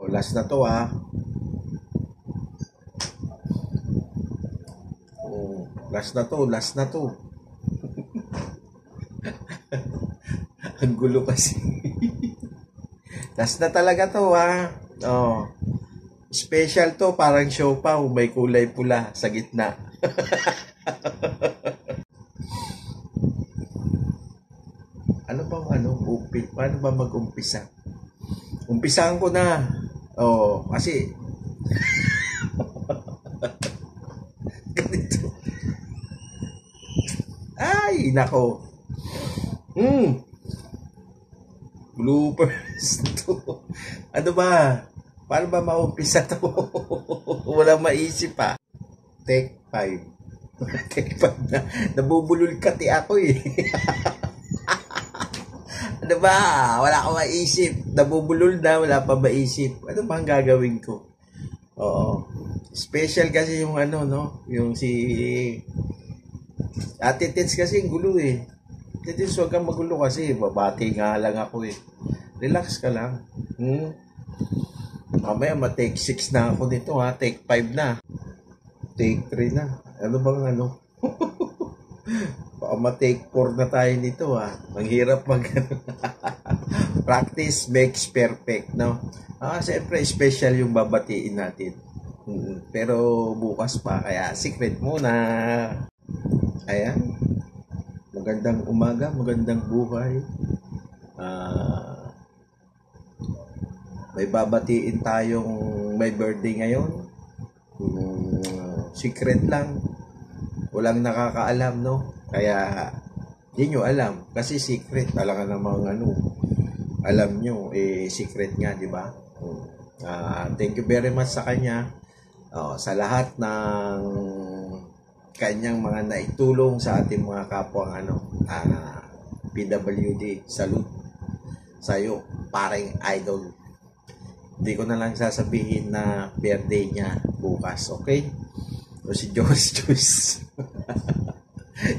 Last na to ah. Last na to. Ang gulo kasi. Last na talaga to ha. Oh. Special to, parang siopaw, may kulay pula sa gitna. Paano ba mag-umpisa? Umpisahan ko na. Oh, kasi ganito. Ay, nako. Bloopers to. Ano ba? Paano ba maumpisa to? Walang maisip pa. Take 5. Take 5 na. Nabubulol kati ako eh. Ano ba? Wala akong maisip. Nabubulol na, wala pa maisip. Ano ba ang gagawin ko? Oo. Special kasi yung ano, no? Yung si Ate Tits kasi gulo eh. Ate Tits, huwag kang magulo kasi. Babati nga lang ako eh. Relax ka lang. Mamaya ma-take 6 na ako nito ha. Take 5 na. Take 3 na. Ano bang ano? Baka ma-take 4 na tayo nito ha. Ang hirap mag practice makes perfect, no? Siyempre special yung babatiin natin. Pero bukas pa, kaya secret muna. Ayan. Magandang umaga, magandang buhay. May babatiin tayong may birthday ngayon. Secret lang. Walang nakakaalam, no? Kaya hindi nyo alam. Kasi secret. Talaga namang ano, alam nyo, secret nga, di ba? Thank you very much sa kanya. Sa lahat ng kanyang mga naitulong sa ating mga kapwa PWD. Salute sa'yo, paring idol. Hindi ko na lang sasabihin na birthday niya bukas, okay? O si Joyce.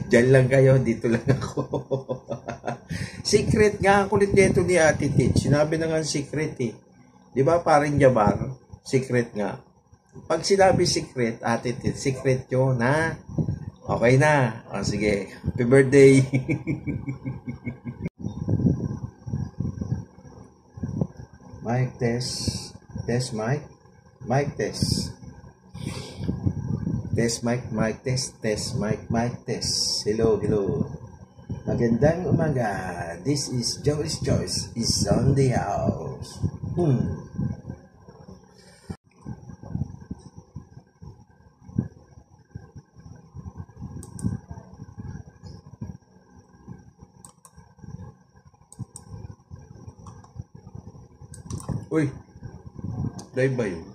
Diyan lang kayo, dito lang ako. Secret nga, ang kulit nito ni Ate Tits. Sinabi na nga secret eh. Di ba paring Jabar? Secret nga. Pag sinabi secret, Ate Tits, secret yun ha? Okay na. Sige. Happy birthday. Mic test. Test mic. Mic test. Test mic, mic test. Test mic, mic test. Hello. Magandang umaga. This is Joyce Choice is on the house. Uy, live ba yun?